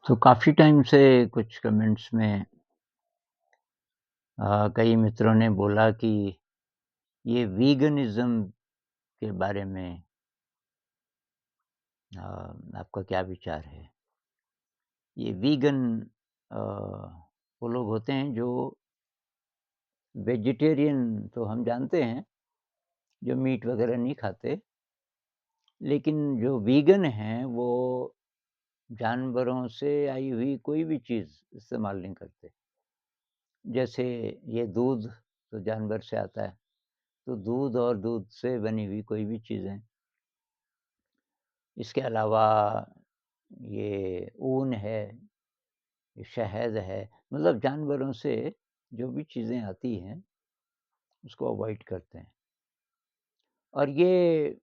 तो काफ़ी टाइम से कुछ कमेंट्स में कई मित्रों ने बोला कि ये वीगनिज़्म के बारे में आपका क्या विचार है? ये वीगन अ, वो लोग होते हैं जो वेजिटेरियन तो हम जानते हैं, जो मीट वग़ैरह नहीं खाते, लेकिन जो वीगन हैं वो जानवरों से आई हुई कोई भी चीज़ इस्तेमाल नहीं करते। जैसे ये दूध तो जानवर से आता है, तो दूध और दूध से बनी हुई कोई भी चीज़ें। इसके अलावा ये ऊन है, ये शहद है, मतलब जानवरों से जो भी चीज़ें आती हैं, उसको अवॉइड करते हैं। और ये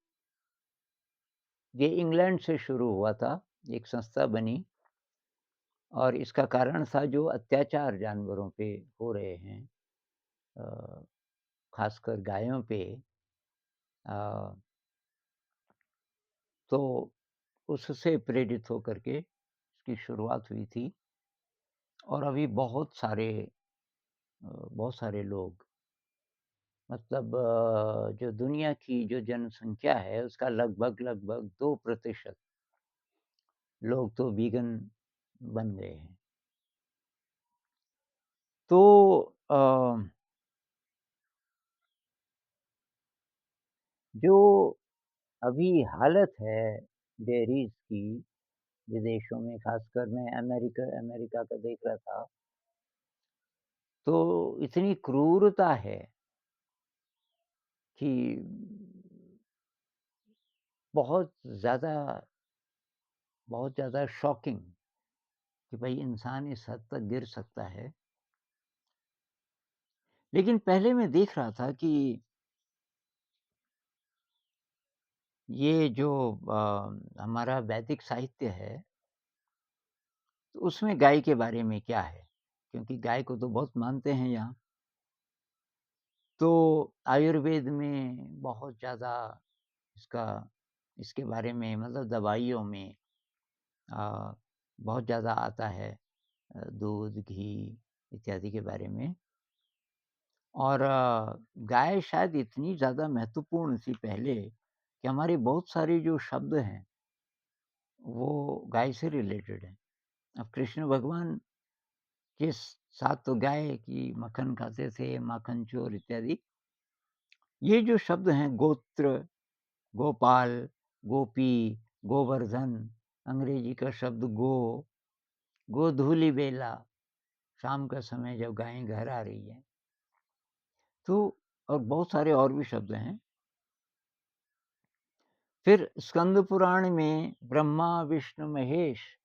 इंग्लैंड से शुरू हुआ था, एक संस्था बनी और इसका कारण था जो अत्याचार जानवरों पे हो रहे हैं, अ, ख़ासकर गायों पे। अ, तो उससे प्रेरित होकर के इसकी शुरुआत हुई थी और अभी बहुत सारे लोग, मतलब जो दुनिया की जो जनसंख्या है उसका लगभग-लगभग 2% लोग तो वीगन बन गए हैं। तो अ, जो अभी हालत है डेयरीज़ की विदेशों में, ख़ासकर मैं अमेरिका अमेरिका का देख रहा था, तो इतनी क्रूरता है कि बहुत ज़्यादा बहुत ज़्यादा शॉकिंग कि भई इंसान इस हद तक गिर सकता है। लेकिन पहले मैं देख रहा था कि ये जो हमारा वैदिक साहित्य है, तो उसमें गाय के बारे में क्या है? क्योंकि गाय को तो बहुत मानते हैं यहाँ। तो आयुर्वेद में बहुत ज़्यादा इसका इसके बारे में, मतलब दवाइयों में अ, बहुत ज़्यादा आता है, दूध, घी इत्यादि के बारे में। और गाय शायद इतनी ज़्यादा महत्वपूर्ण थी पहले कि हमारे बहुत सारे जो शब्द हैं, वो गाय से रिलेटेड हैं। अब कृष्ण भगवान के साथ तो गाय की मक्खन खाते थे, माखन चोर इत्यादि। ये जो शब्द हैं गोत्र, गोपाल, गोपी, गोवर्धन, अंग्रेजी का शब्द गोधूलि बेला, शाम का समय जब गायें घर आ रही हैं, तो और बहुत सारे और भी शब्द हैं। फिर स्कंद पुराण में ब्रह्मा, विष्णु, महेश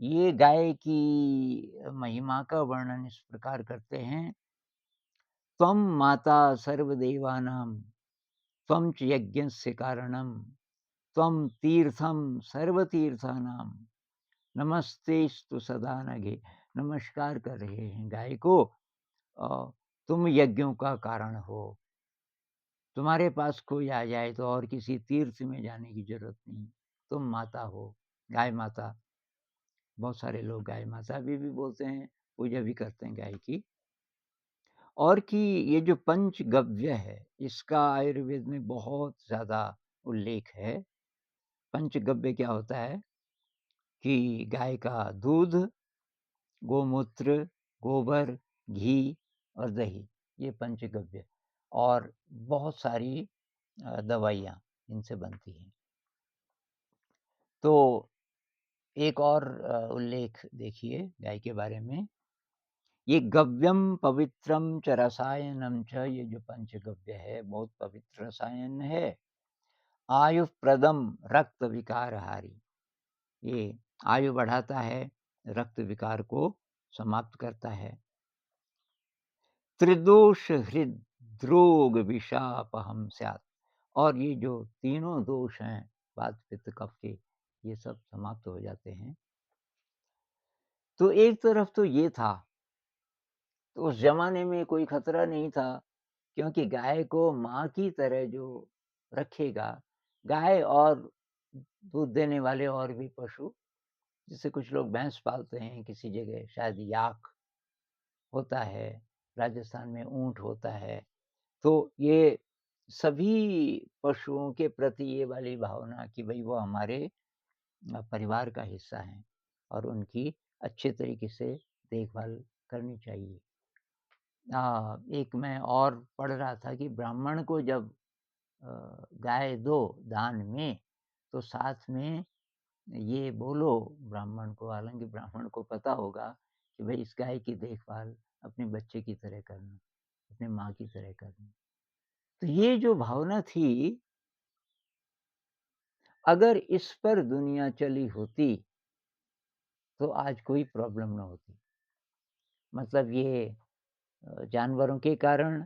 ये गाय की महिमा का वर्णन इस प्रकार करते हैं, त्वं माता सर्वदेवानां, त्वं च यज्ञस्य कारणं, त्वं तीर्थं सर्वतीर्थानां, नमस्तेस्तु सदा नघे। नमस्कार कर रहे हैं गाय को। तुम यज्ञों का कारण हो। तुम्हारे पास कोई आ जाए तो और किसी तीर्थ में जाने की ज़रूरत नहीं। तुम माता हो, गाय माता। बहुत सारे लोग गाय माता भी बोलते हैं, पूजा भी करते हैं गाय की। और कि ये जो पंचगव्य है, इसका आयुर्वेद में बहुत ज़्यादा उल्लेख है। पंचगव्य क्या होता है कि गाय का दूध, गोमूत्र, गोबर, घी और दही, ये पंचगव्य और बहुत सारी दवाइयाँ इनसे बनती हैं। तो एक और उल्लेख देखिए गाय के बारे में, ये गव्यम पवित्रम च रसायनम च, ये जो पंचगव्य है बहुत पवित्र रसायन है। आयुप्रदम रक्त विकारहारी, ये आयु बढ़ाता है, रक्त विकार को समाप्त करता है। त्रिदोष हृदरोग विषापहम स्यात्, और ये जो तीनों दोष हैं वात पित्त कफ के, ये सब समाप्त हो जाते हैं। तो एक तरफ तो ये था, तो उस ज़माने में कोई खतरा नहीं था, क्योंकि गाय को माँ की तरह जो रखेगा, गाय और दूध देने वाले और भी पशु, जैसे कुछ लोग भैंस पालते हैं किसी जगह, शायद याक होता है, राजस्थान में ऊँट होता है। तो ये सभी पशुओं के प्रति ये वाली भावना कि भई वो हमारे परिवार का हिस्सा हैं और उनकी अच्छे तरीके से देखभाल करनी चाहिए। एक मैं और पढ़ रहा था कि ब्राह्मण को जब गाय दो दान में, तो साथ में ये बोलो ब्राह्मण को, हालाँकि ब्राह्मण को पता होगा कि भई इस गाय की देखभाल अपने बच्चे की तरह करना, अपनी माँ की तरह करना। तो ये जो भावना थी, अगर इस पर दुनिया चली होती, तो आज कोई प्रॉब्लम ना होती। मतलब ये जानवरों के कारण,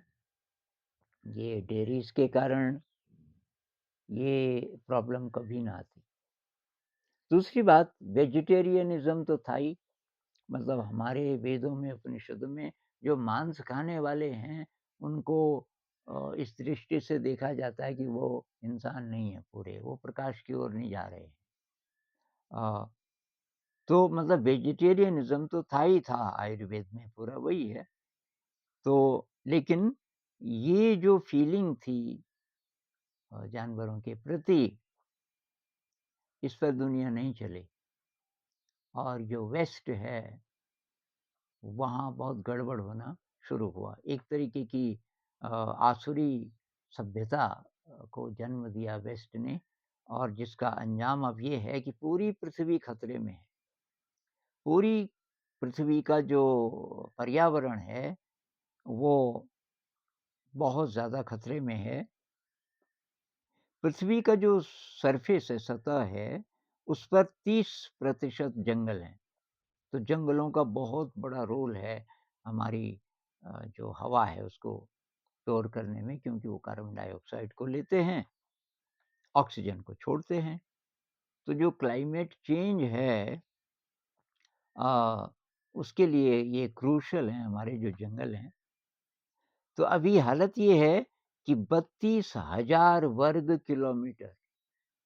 ये डेयरीज़ के कारण, ये प्रॉब्लम कभी ना आती। दूसरी बात, वेजिटेरियनिज़्म तो था ही, मतलब हमारे वेदों में, उपनिषदों में जो मांस खाने वाले हैं, उनको इस दृष्टि से देखा जाता है कि वो इंसान नहीं है पूरे, वो प्रकाश की ओर नहीं जा रहे हैं। अ, तो मतलब वेजिटेरियनिज़्म तो था ही था आयुर्वेद में, पूरा वही है। तो लेकिन ये जो फीलिंग थी जानवरों के प्रति, इस पर दुनिया नहीं चली और जो वेस्ट है, वहाँ बहुत गड़बड़ होना शुरू हुआ। एक तरीके की आसुरी सभ्यता को जन्म दिया वेस्ट ने और जिसका अंजाम अब ये है कि पूरी पृथ्वी खतरे में है। पूरी पृथ्वी का जो पर्यावरण है, वो बहुत ज़्यादा खतरे में है। पृथ्वी का जो सरफेस है, सतह है, उस पर 30% जंगल हैं। तो जंगलों का बहुत बड़ा रोल है हमारी जो हवा है उसको स्टोर करने में, क्योंकि वो कार्बन डाइऑक्साइड को लेते हैं, ऑक्सीजन को छोड़ते हैं। तो जो क्लाइमेट चेंज है अ, उसके लिए ये क्रूशियल हैं हमारे जो जंगल हैं। तो अभी हालत ये है कि 32,000 वर्ग किलोमीटर,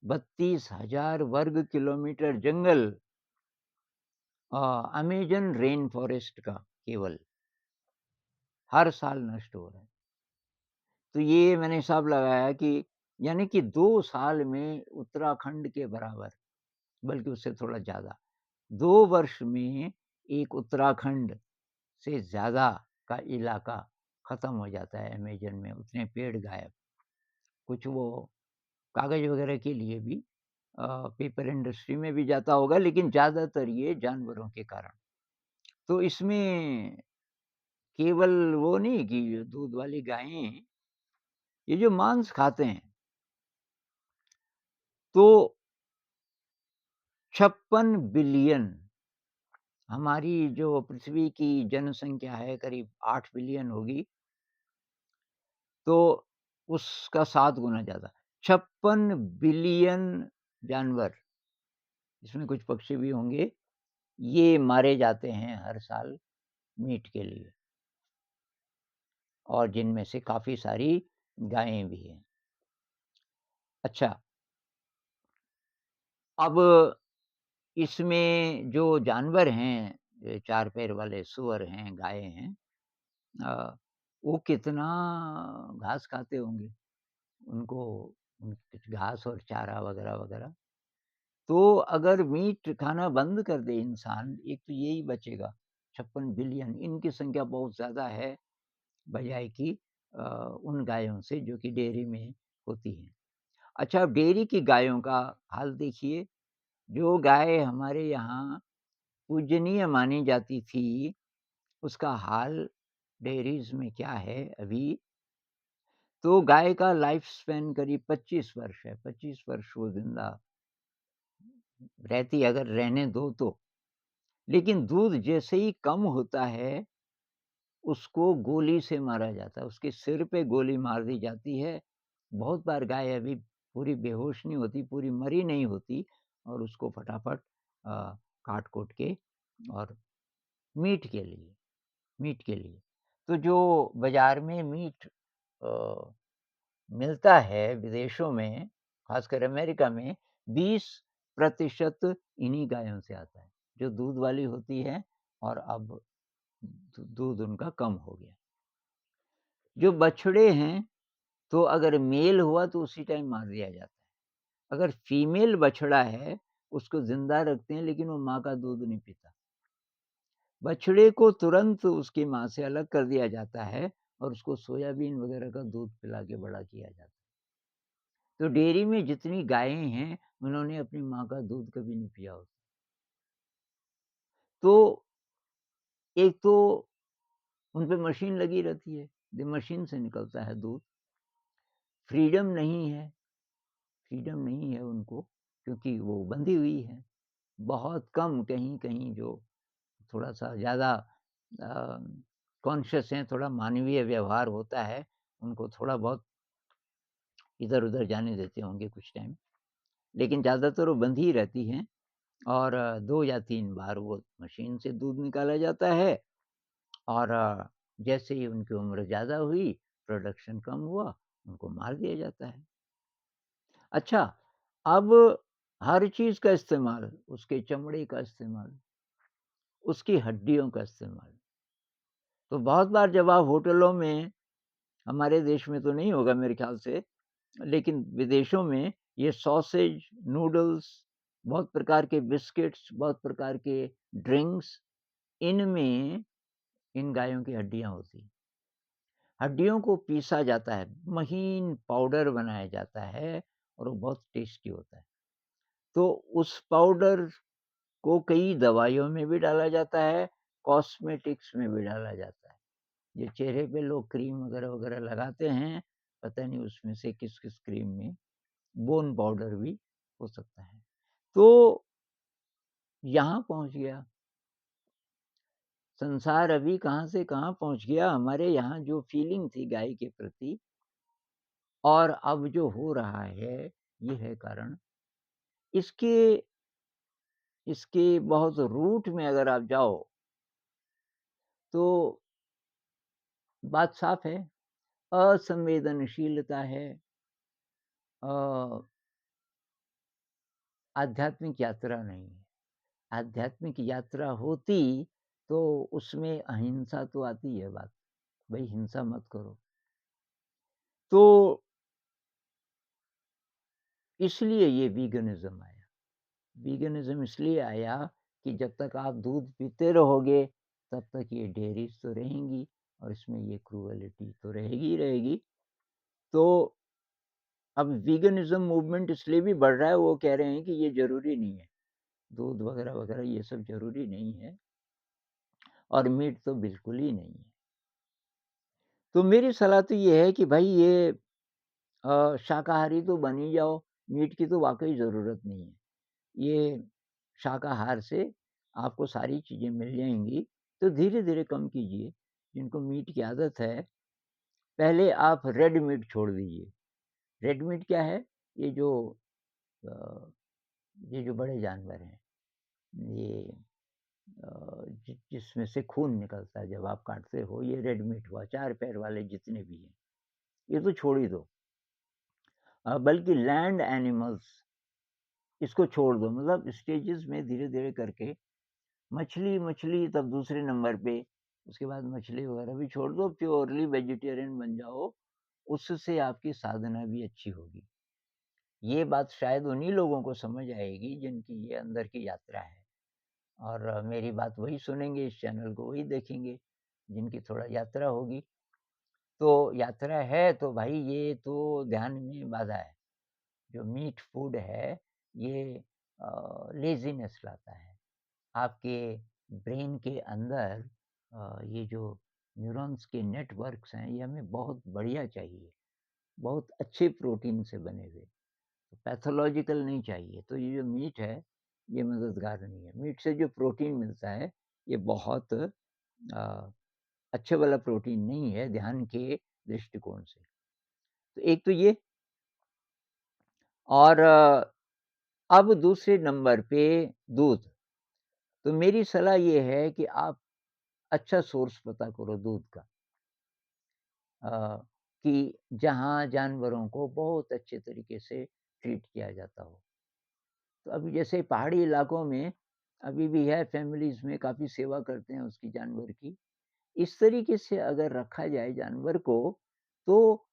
32,000 वर्ग किलोमीटर जंगल अमेज़न रेन फ़ॉरेस्ट का केवल हर साल नष्ट हो रहा है। तो ये मैंने हिसाब लगाया कि यानी कि 2 साल में उत्तराखंड के बराबर, बल्कि उससे थोड़ा ज़्यादा, 2 वर्ष में एक उत्तराखंड से ज़्यादा का इलाका खत्म हो जाता है अमेज़न में, उतने पेड़ गायब। कुछ वो कागज़ वगैरह के लिए भी पेपर इंडस्ट्री में भी जाता होगा, लेकिन ज़्यादातर ये जानवरों के कारण। तो इसमें केवल वो नहीं कि दूध वाली गायें, ये जो मांस खाते हैं, तो 56 बिलियन, हमारी जो पृथ्वी की जनसंख्या है करीब 8 बिलियन होगी, तो उसका 7 गुना ज़्यादा, 56 बिलियन जानवर, इसमें कुछ पक्षी भी होंगे, ये मारे जाते हैं हर साल मीट के लिए और जिनमें से काफ़ी सारी गायें भी हैं। अच्छा, अब इसमें जो जानवर हैं, 4 पैर वाले सूअर हैं, गायें हैं, अ, वो कितना घास खाते होंगे? उनको कुछ घास और चारा वगैरह-वगैरह। तो अगर मीट खाना बंद कर दे इंसान, एक तो यही बचेगा, 56 बिलियन, इनकी संख्या बहुत ज़्यादा है, बजाए कि अ, उन गायों से जो कि डेयरी में होती हैं। अच्छा, अब डेयरी की गायों का हाल देखिए, जो गाय हमारे यहाँ पूजनीय मानी जाती थी, उसका हाल डेयरीज़ में क्या है अभी? तो गाय का लाइफ स्पैन करीब 25 वर्ष है, 25 वर्ष वो ज़िंदा रहती है, अगर रहने दो तो। लेकिन दूध जैसे ही कम होता है, उसको गोली से मारा जाता है, उसके सिर पे गोली मार दी जाती है। बहुत बार गाय अभी पूरी बेहोश नहीं होती, पूरी मरी नहीं होती और उसको फटाफट काट-कूट के और मीट के लिए, मीट के लिए। तो जो बाज़ार में मीट मिलता है विदेशों में, ख़ासकर अमेरिका में, 20 प्रतिशत इन्हीं गायों से आता है, जो दूध वाली होती है और अब दूध उनका कम हो गया। जो बछड़े हैं, तो अगर मेल हुआ तो उसी टाइम मार दिया जाता है। अगर फीमेल बछड़ा है, उसको ज़िंदा रखते हैं लेकिन वो माँ का दूध नहीं पीता। बछड़े को तुरंत उसकी माँ से अलग कर दिया जाता है और उसको सोयाबीन वगैरह का दूध पिला के बड़ा किया जाता है। तो डेयरी में जितनी गायें हैं, उन्होंने अपनी माँ का दूध कभी नहीं पिया होता। तो एक तो उन पे मशीन लगी रहती है, मशीन से निकलता है दूध। फ्रीडम नहीं है, फ्रीडम नहीं है उनको क्योंकि वो बंधी हुई है। बहुत कम कहीं-कहीं जो थोड़ा-सा ज़्यादा अ, कॉन्शियस हैं, थोड़ा मानवीय व्यवहार होता है, उनको थोड़ा बहुत इधर-उधर जाने देते होंगे कुछ टाइम। लेकिन ज़्यादातर वो बंधी ही रहती हैं और 2 या 3 बार वो मशीन से दूध निकाला जाता है और जैसे ही उनकी उम्र ज़्यादा हुई, प्रोडक्शन कम हुआ, उनको मार दिया जाता है। अच्छा, अब हर चीज़ का इस्तेमाल, उसके चमड़े का इस्तेमाल, उसकी हड्डियों का इस्तेमाल। तो बहुत बार जब आप होटलों में हमारे देश में तो नहीं होगा मेरे ख़्याल से, लेकिन विदेशों में ये सॉसेज, नूडल्स, बहुत प्रकार के बिस्किट्स, बहुत प्रकार के ड्रिंक्स, इनमें इन गायों की हड्डियाँ होती हैं। हड्डियों को पीसा जाता है, महीन पाउडर बनाया जाता है और वो बहुत टेस्टी होता है। तो उस पाउडर को कई दवाइयों में भी डाला जाता है, कॉस्मेटिक्स में भी डाला जाता है। ये चेहरे पे लोग क्रीम वगैरह-वगैरह लगाते हैं, पता नहीं उसमें से किस-किस क्रीम में बोन पाउडर भी हो सकता है। तो यहाँ पहुँच गया, संसार अभी कहाँ से कहाँ पहुँच गया, हमारे यहाँ जो फीलिंग थी गाय के प्रति और अब जो हो रहा है, ये है कारण। इसके इसके बहुत रूट में अगर आप जाओ, तो बात साफ है, असंवेदनशीलता है, अ, आध्यात्मिक यात्रा नहीं है। आध्यात्मिक यात्रा होती तो उसमें अहिंसा तो आती है बात, भई हिंसा मत करो। तो इसलिए ये वीगनिज़्म आया। वीगनिज़्म इसलिए आया कि जब तक आप दूध पीते रहोगे, तब तक ये डेयरीज़ तो रहेंगी और इसमें ये क्रूएलिटी तो रहेगी ही रहेगी। तो अब वीगनिज़्म मूवमेंट इसलिए भी बढ़ रहा है, वो कह रहे हैं कि ये ज़रूरी नहीं है। दूध वगैरह-वगैरह ये सब ज़रूरी नहीं है और मीट तो बिल्कुल ही नहीं है। तो मेरी सलाह तो ये है कि भई ये शाकाहारी तो बन ही जाओ, मीट की तो वाक़ई ज़रूरत नहीं है। ये शाकाहार से आपको सारी चीज़ें मिल जाएँगी, तो धीरे-धीरे कम कीजिए। जिनको मीट की आदत है, पहले आप रेड मीट छोड़ दीजिए। रेड मीट क्या है? ये जो अ, ये जो बड़े जानवर हैं, ये जिसमें से खून निकलता है जब आप काटते हो, ये रेड मीट हुआ, 4 पैर वाले जितने भी हैं, ये तो छोड़ ही दो। बल्कि लैंड एनिमल्स इसको छोड़ दो, मतलब स्टेजेज़ में धीरे-धीरे करके मछली, मछली तब दूसरे नंबर पे, उसके बाद मछली वगैरह भी छोड़ दो, प्योरली वेजिटेरियन बन जाओ, उससे आपकी साधना भी अच्छी होगी। ये बात शायद उन्हीं लोगों को समझ आएगी जिनकी ये अंदर की यात्रा है और मेरी बात वही सुनेंगे, इस चैनल को वही देखेंगे, जिनकी थोड़ा यात्रा होगी। तो यात्रा है तो भाई ये तो ध्यान में बाधा है। जो मीट फूड है, ये लेज़ीनेस लाता है। आपके ब्रेन के अंदर ये जो न्यूरॉन्स के नेटवर्क्स हैं, ये हमें बहुत बढ़िया चाहिए, बहुत अच्छे प्रोटीन से बने हुए, पैथोलॉजिकल नहीं चाहिए। तो ये जो मीट है, ये मददगार नहीं है। मीट से जो प्रोटीन मिलता है, ये बहुत अच्छे वाला प्रोटीन नहीं है ध्यान के दृष्टिकोण से। तो एक तो ये और अब दूसरे नंबर पे दूध। तो मेरी सलाह ये है कि आप अच्छा सोर्स पता करो दूध का, अ, कि जहाँ जानवरों को बहुत अच्छे तरीके से ट्रीट किया जाता हो। तो अभी जैसे पहाड़ी इलाकों में अभी भी है, फैमिलीज़ में काफ़ी सेवा करते हैं उसकी, जानवर की। इस तरीके से अगर रखा जाए जानवर को, तो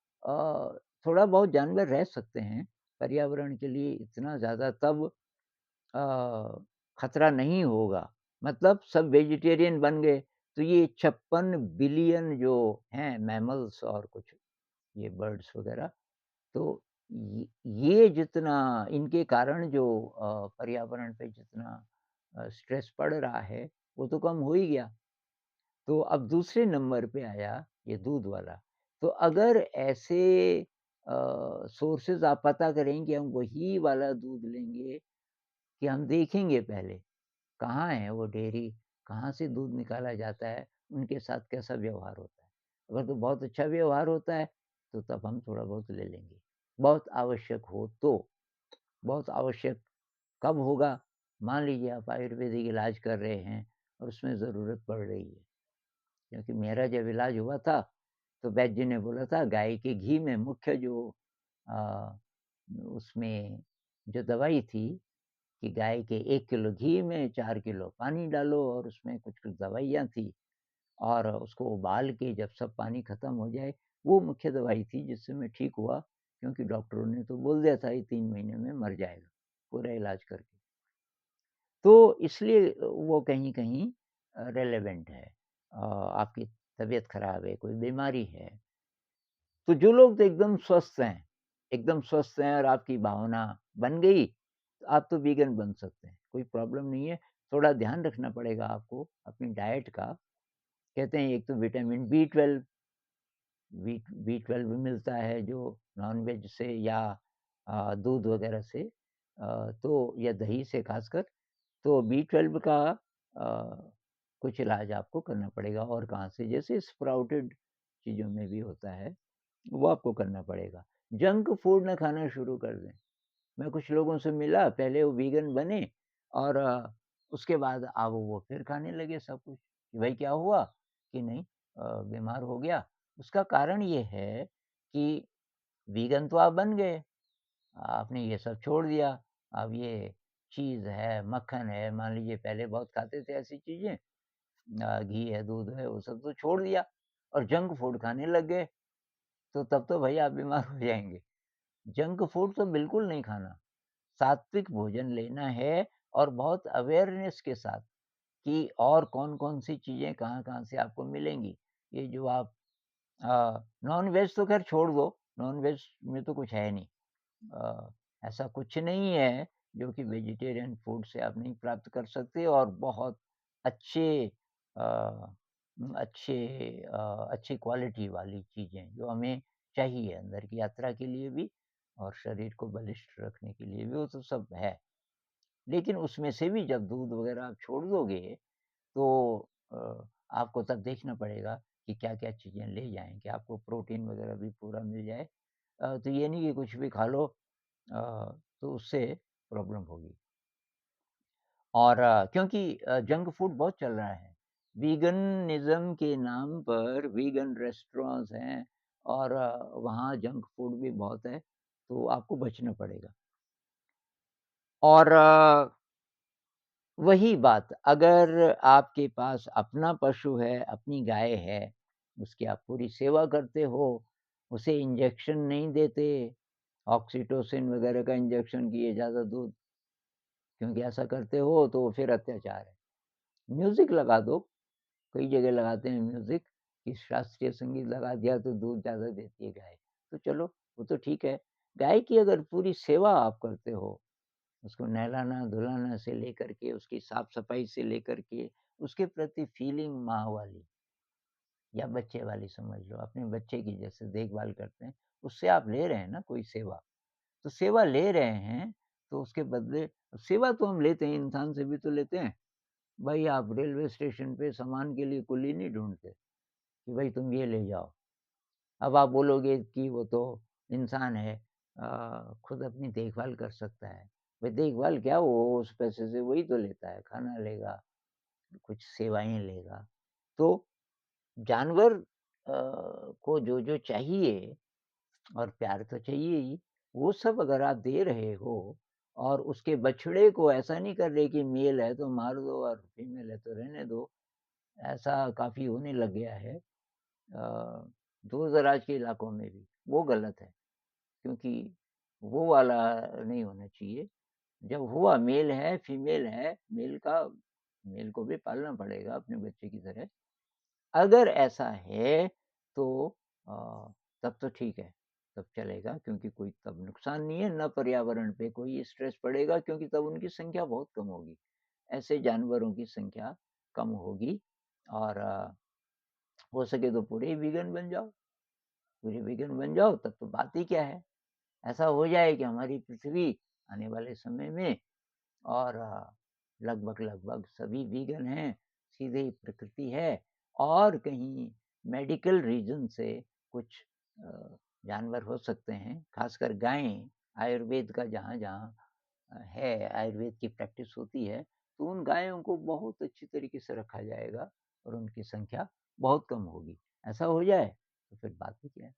थोड़ा बहुत जानवर रह सकते हैं, पर्यावरण के लिए इतना ज़्यादा तब अ, खतरा नहीं होगा। मतलब सब वेजिटेरियन बन गए, तो ये 56 बिलियन जो हैं मैमल्स और कुछ ये बर्ड्स वग़ैरह, तो ये ये जितना इनके कारण जो पर्यावरण पे जितना स्ट्रेस पड़ रहा है, वो तो कम हो ही गया। तो अब दूसरे नंबर पे आया ये दूध वाला। तो अगर ऐसे सोर्सेज़ आप पता करें कि हम वही वाला दूध लेंगे, कि हम देखेंगे पहले कहाँ है वो डेयरी, कहाँ से दूध निकाला जाता है, उनके साथ कैसा व्यवहार होता है। अगर तो बहुत अच्छा व्यवहार होता है, तो तब हम थोड़ा बहुत ले लेंगे। बहुत आवश्यक हो तो। बहुत आवश्यक कब होगा? मान लीजिए आप आयुर्वेदिक इलाज कर रहे हैं और उसमें ज़रूरत पड़ रही है। क्योंकि मेरा जब इलाज हुआ था, तो वैद्य जी ने बोला था गाय के घी में मुख्य जो अ, उसमें जो दवाई थी कि गाय के 1 किलो घी में 4 किलो पानी डालो और उसमें कुछ-कुछ दवाइयाँ थी और उसको उबाल के जब सब पानी खत्म हो जाए, वो मुख्य दवाई थी जिससे मैं ठीक हुआ, क्योंकि डॉक्टरों ने तो बोल दिया था ये 3 महीने में मर जाएगा, पूरा इलाज करके। तो इसलिए वो कहीं-कहीं रिलेवेंट है। आपकी तबीयत खराब है, कोई बीमारी है, तो जो लोग तो एकदम स्वस्थ हैं और आपकी भावना बन गई, तो आप तो वीगन बन सकते हैं, कोई प्रॉब्लम नहीं है। थोड़ा ध्यान रखना पड़ेगा आपको अपनी डाइट का। कहते हैं एक तो विटामिन बी 12 बी 12 भी मिलता है जो नॉन-वेज से या दूध वगैरह से, तो या दही से ख़ासकर। तो बी 12 का कुछ इलाज आपको करना पड़ेगा और कहाँ से, जैसे स्प्राउटेड चीज़ों में भी होता है, वो आपको करना पड़ेगा। जंक फूड ना खाना शुरू कर दें। मैं कुछ लोगों से मिला, पहले वो वीगन बने और उसके बाद अब वो फिर खाने लगे सब कुछ। कि भाई क्या हुआ? कि नहीं, बीमार हो गया। उसका कारण ये है कि वीगन तो आप बन गए, आपने ये सब छोड़ दिया। अब ये चीज़ है, मक्खन है, मान लीजिए पहले बहुत खाते थे ऐसी चीज़ें, घी है, दूध है, वो सब तो छोड़ दिया और जंक फूड खाने लग गए, तो तब तो भई आप बीमार हो जाएँगे। जंक फूड तो बिल्कुल नहीं खाना, सात्विक भोजन लेना है और बहुत अवेयरनेस के साथ कि और कौन-कौन सी चीज़ें कहाँ-कहाँ से आपको मिलेंगी। ये जो आप नॉन-वेज तो ख़ैर छोड़ दो, नॉन-वेज में तो कुछ है नहीं। अ, ऐसा कुछ नहीं है जो कि वेजिटेरियन फूड से आप नहीं प्राप्त कर सकते और बहुत अच्छे अ, अच्छे अच्छी क्वालिटी वाली चीज़ें जो हमें चाहिए अंदर की यात्रा के लिए भी और शरीर को बलिष्ठ रखने के लिए भी, वो तो सब है। लेकिन उसमें से भी जब दूध वग़ैरह आप छोड़ दोगे, तो आपको तब देखना पड़ेगा कि क्या-क्या चीज़ें ले जाएँ कि आपको प्रोटीन वग़ैरह भी पूरा मिल जाए। तो ये नहीं कि कुछ भी खा लो, तो उससे प्रॉब्लम होगी। और क्योंकि जंक फूड बहुत चल रहा है। वीगनिज़्म के नाम पर वीगन रेस्टोरेंट्स हैं और वहाँ जंक फूड भी बहुत है, तो आपको बचना पड़ेगा। और वही बात, अगर आपके पास अपना पशु है, अपनी गाय है, उसकी आप पूरी सेवा करते हो, उसे इंजेक्शन नहीं देते, ऑक्सीटोसिन वगैरह का इंजेक्शन कि ये ज़्यादा दूध, क्योंकि ऐसा करते हो तो फिर अत्याचार है। म्यूज़िक लगा दो, कई जगह लगाते हैं म्यूज़िक कि शास्त्रीय संगीत लगा दिया तो दूध ज़्यादा देती है गाय, तो चलो वो तो ठीक है। गाय की अगर पूरी सेवा आप करते हो, उसको नहलाना-धुलाना से लेकर के, उसकी साफ-सफाई से लेकर के, उसके प्रति फ़ीलिंग माँ वाली या बच्चे वाली समझ लो, अपने बच्चे की जैसे देखभाल करते हैं, उससे आप ले रहे हैं ना कोई सेवा। तो सेवा ले रहे हैं, तो उसके बदले सेवा तो हम लेते हैं, इंसान से भी तो लेते हैं। भाई आप रेलवे स्टेशन पे सामान के लिए कुली नहीं ढूँढते, कि भाई तुम ये ले जाओ। अब आप बोलोगे कि वो तो इंसान है, खुद अपनी देखभाल कर सकता है। भाई देखभाल क्या, वो उस पैसे से वही तो लेता है, खाना लेगा, कुछ सेवाएँ लेगा। तो जानवर को जो-जो चाहिए और प्यार तो चाहिए ही, वो सब अगर आप दे रहे हो और उसके बछड़े को ऐसा नहीं कर रहे कि मेल है तो मार दो और फीमेल है तो रहने दो, ऐसा काफ़ी होने लग गया है। दूर-दराज के इलाकों में भी, वो गलत है क्योंकि वो वाला नहीं होना चाहिए। जब हुआ मेल है, फीमेल है, मेल को भी पालना पड़ेगा अपने बच्चे की तरह। अगर ऐसा है तो अ, तब तो ठीक है, तब चलेगा क्योंकि कोई तब नुकसान नहीं है, ना पर्यावरण पे कोई स्ट्रेस पड़ेगा क्योंकि तब उनकी संख्या बहुत कम होगी। ऐसे जानवरों की संख्या कम होगी और हो सके तो पूरे ही वीगन बन जाओ, पूरे वीगन बन जाओ तब तो बात ही क्या है। ऐसा हो जाए कि हमारी पृथ्वी आने वाले समय में और लगभग-लगभग सभी वीगन हैं, सीधे ही प्रकृति है और कहीं मेडिकल रीज़न से कुछ अ, जानवर हो सकते हैं, ख़ासकर गायें, आयुर्वेद का जहाँ-जहाँ है, आयुर्वेद की प्रैक्टिस होती है, तो उन गायों को बहुत अच्छी तरीके से रखा जाएगा और उनकी संख्या बहुत कम होगी। ऐसा हो जाए, तो फिर बात ही क्या है।